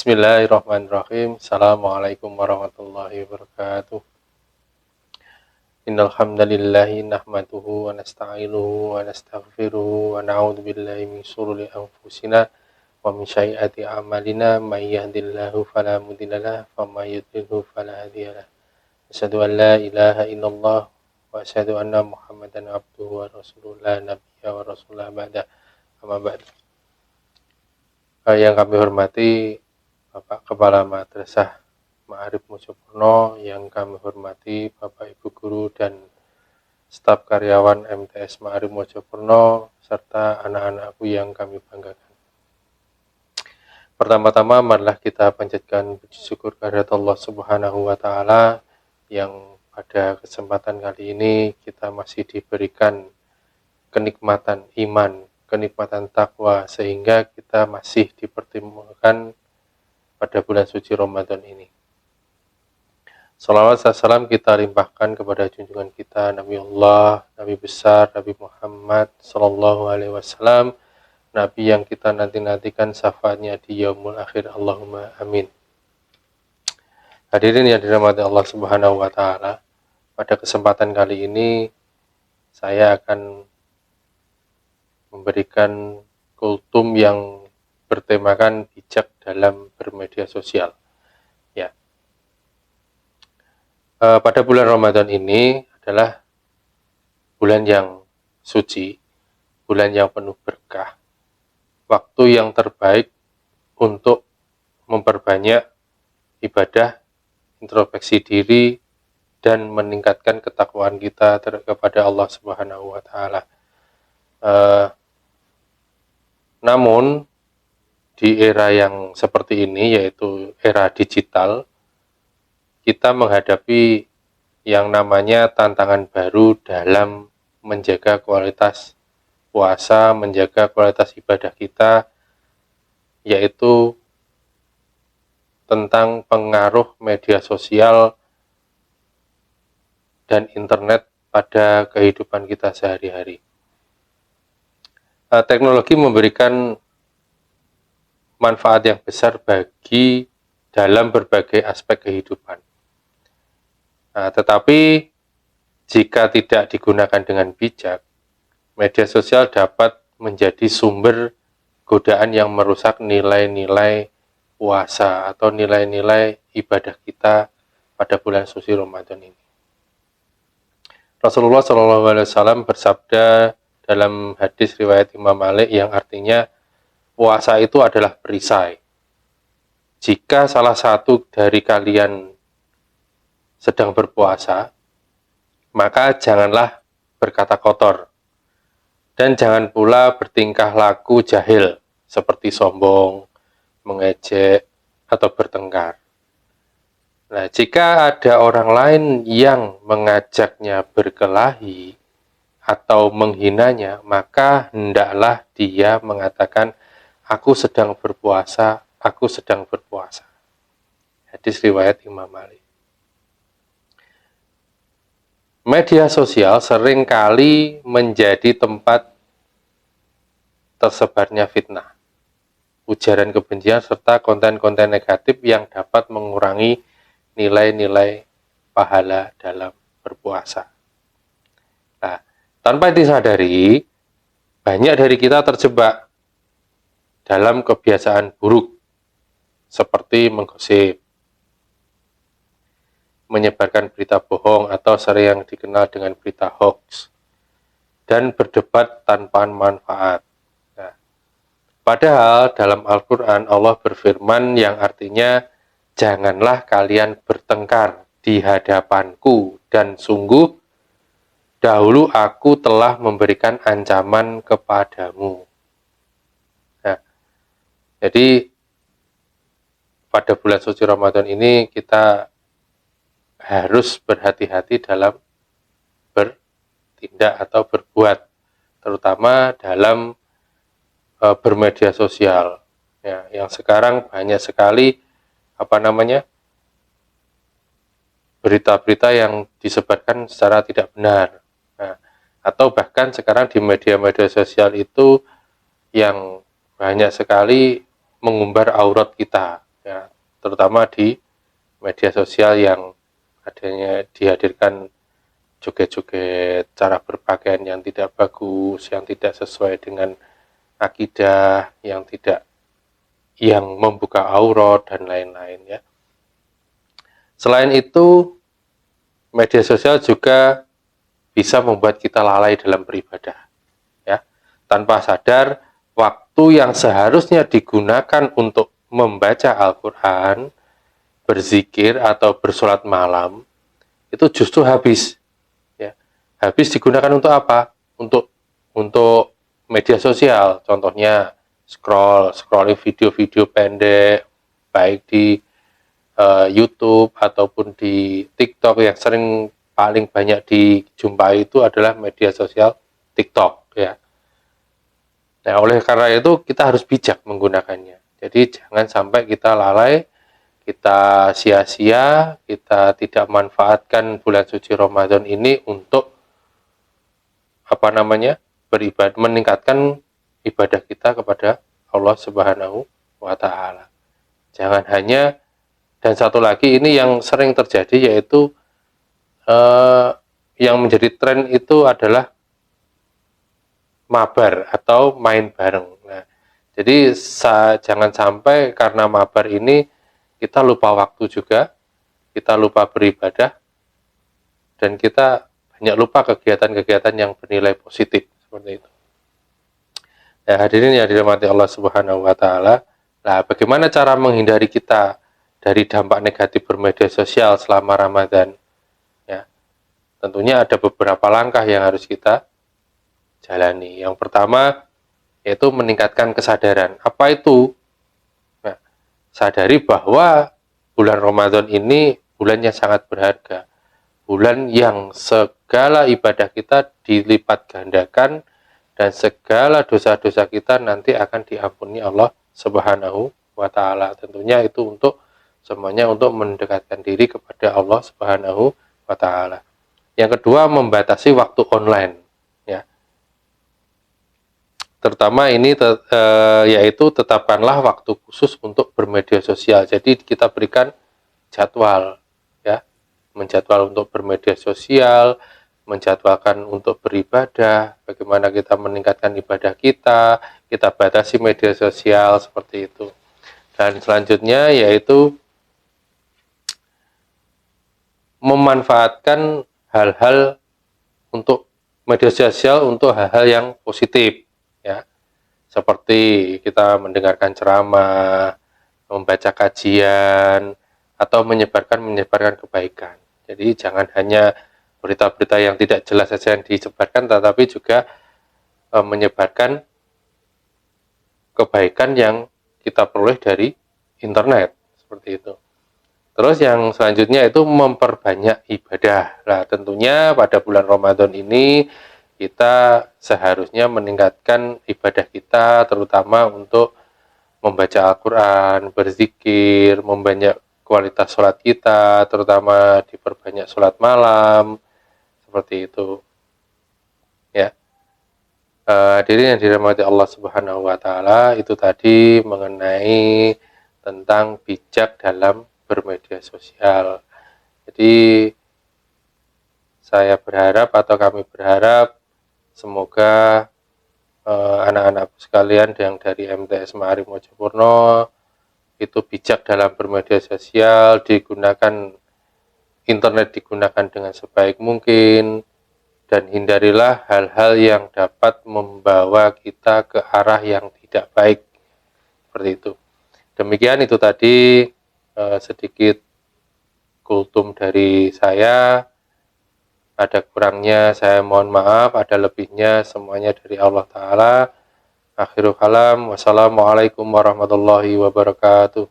Bismillahirrahmanirrahim. Assalamualaikum warahmatullahi wabarakatuh. Innal hamdalillahi nahmaduhu wa nasta'inuhu wa nastaghfiruhu wa na'udzu billahi min shururi anfusina wa min sayyiati a'malina may yahdihillahu fala mudilla lahu wa may yudlilhu fala hadiya lahu. Asyhadu an la ilaha illallah wa asyhadu anna Muhammadan abduhu wa rasuluhu la nabiyya wa rasulah ba'da. Amma ba'du. Yang kami hormati Bapak Kepala Madrasah Ma'arif Mojopurno, yang kami hormati Bapak Ibu Guru dan staf karyawan MTS Ma'arif Mojopurno, serta anak-anakku yang kami banggakan. Pertama-tama marilah kita panjatkan puji syukur kehadirat Allah Subhanahu wa Ta'ala yang pada kesempatan kali ini kita masih diberikan kenikmatan iman, kenikmatan takwa, sehingga kita masih dipertemukan pada bulan suci Ramadan ini. Salawat salam kita limpahkan kepada junjungan kita Nabi Allah, Nabi besar, Nabi Muhammad Sallallahu Alaihi Wasallam, Nabi yang kita nanti-nantikan syafaatnya di yaumul akhir. Allahumma amin. Hadirin yang dirahmati Allah Subhanahu wa Ta'ala, pada kesempatan kali ini saya akan memberikan kultum yang bertemakan bijak dalam bermedia sosial. Ya. Pada bulan Ramadan ini adalah bulan yang suci, bulan yang penuh berkah, waktu yang terbaik untuk memperbanyak ibadah, introspeksi diri, dan meningkatkan ketakwaan kita kepada Allah Subhanahu wa Ta'ala. Namun di era yang seperti ini, yaitu era digital, kita menghadapi yang namanya tantangan baru dalam menjaga kualitas puasa, menjaga kualitas ibadah kita, yaitu tentang pengaruh media sosial dan internet pada kehidupan kita sehari-hari. Teknologi memberikan manfaat yang besar bagi dalam berbagai aspek kehidupan. Tetapi jika tidak digunakan dengan bijak, media sosial dapat menjadi sumber godaan yang merusak nilai-nilai puasa atau nilai-nilai ibadah kita pada bulan suci Ramadan ini. Rasulullah SAW bersabda dalam hadis riwayat Imam Malik yang artinya, puasa itu adalah perisai. Jika salah satu dari kalian sedang berpuasa, maka janganlah berkata kotor, dan jangan pula bertingkah laku jahil, seperti sombong, mengejek, atau bertengkar. Nah, jika ada orang lain yang mengajaknya berkelahi atau menghinanya, maka hendaklah dia mengatakan, aku sedang berpuasa, aku sedang berpuasa. Hadis riwayat Imam Malik. Media sosial seringkali menjadi tempat tersebarnya fitnah, ujaran kebencian, serta konten-konten negatif yang dapat mengurangi nilai-nilai pahala dalam berpuasa. Nah, tanpa disadari, banyak dari kita terjebak dalam kebiasaan buruk seperti menggosip, menyebarkan berita bohong atau sering yang dikenal dengan berita hoax, dan berdebat tanpa manfaat. Nah, padahal dalam Al-Quran Allah berfirman yang artinya, janganlah kalian bertengkar di hadapanku, dan sungguh dahulu aku telah memberikan ancaman kepadamu. Nah, jadi pada bulan suci Ramadan ini kita harus berhati-hati dalam bertindak atau berbuat, terutama dalam bermedia sosial. Ya, yang sekarang banyak sekali berita-berita yang disebarkan secara tidak benar. Nah, atau bahkan sekarang di media-media sosial itu yang banyak sekali mengumbar aurat kita, ya, terutama di media sosial yang adanya dihadirkan joget-joget, cara berpakaian yang tidak bagus, yang tidak sesuai dengan akidah, yang membuka aurat dan lain-lain ya. Selain itu, media sosial juga bisa membuat kita lalai dalam beribadah ya. Tanpa sadar, waktu yang seharusnya digunakan untuk membaca Al-Qur'an, berzikir atau bersolat malam itu justru habis ya. Habis digunakan untuk apa? Untuk media sosial, contohnya scrolling video-video pendek baik di YouTube ataupun di TikTok. Yang sering paling banyak dijumpai itu adalah media sosial TikTok ya. Nah, oleh karena itu kita harus bijak menggunakannya. Jadi jangan sampai kita lalai, kita sia-sia, kita tidak manfaatkan bulan suci Ramadan ini untuk beribadah, meningkatkan ibadah kita kepada Allah Subhanahu wa taala. Jangan hanya, dan satu lagi ini yang sering terjadi, yaitu yang menjadi tren itu adalah mabar atau main bareng. Nah, jadi jangan sampai karena mabar ini kita lupa waktu juga, kita lupa beribadah, dan kita banyak lupa kegiatan-kegiatan yang bernilai positif seperti itu. Ya, hadirin yang dirahmati Allah Subhanahu wa taala. Nah, bagaimana cara menghindari kita dari dampak negatif bermedia sosial selama Ramadan? Ya. Tentunya ada beberapa langkah yang harus kita jalani. Yang pertama yaitu meningkatkan kesadaran. Apa itu? Nah, sadari bahwa bulan Ramadan ini bulan yang sangat berharga. Bulan yang segala ibadah kita dilipat gandakan dan segala dosa-dosa kita nanti akan diampuni Allah Subhanahu wa taala. Tentunya itu semuanya untuk mendekatkan diri kepada Allah Subhanahu wa taala. Yang kedua, membatasi waktu online ya. Terutama ini yaitu tetapkanlah waktu khusus untuk bermedia sosial. Jadi kita berikan jadwal ya, menjadwal untuk bermedia sosial, menjadwalkan untuk beribadah, bagaimana kita meningkatkan ibadah kita batasi media sosial seperti itu. Dan selanjutnya yaitu memanfaatkan hal-hal untuk media sosial untuk hal-hal yang positif ya. Seperti kita mendengarkan ceramah, membaca kajian, atau menyebarkan kebaikan. Jadi jangan hanya berita-berita yang tidak jelas saja yang disebarkan, tetapi juga menyebarkan kebaikan yang kita peroleh dari internet seperti itu. Terus yang selanjutnya itu memperbanyak ibadah. Nah, tentunya pada bulan Ramadan ini kita seharusnya meningkatkan ibadah kita, terutama untuk membaca Al-Quran, berzikir, membanyak kualitas sholat kita, terutama diperbanyak sholat malam, seperti itu ya. Hadirin yang dirahmati Allah Subhanahu wa taala, itu tadi mengenai tentang bijak dalam bermedia sosial. Jadi saya berharap atau kami berharap semoga anak-anakku sekalian yang dari MTS Ma'arif Mojopurno itu bijak dalam bermedia sosial, internet digunakan dengan sebaik mungkin, dan hindarilah hal-hal yang dapat membawa kita ke arah yang tidak baik seperti itu. Demikian itu tadi sedikit kultum dari saya. Ada kurangnya saya mohon maaf, ada lebihnya semuanya dari Allah Ta'ala. Akhirul kalam, wassalamualaikum warahmatullahi wabarakatuh.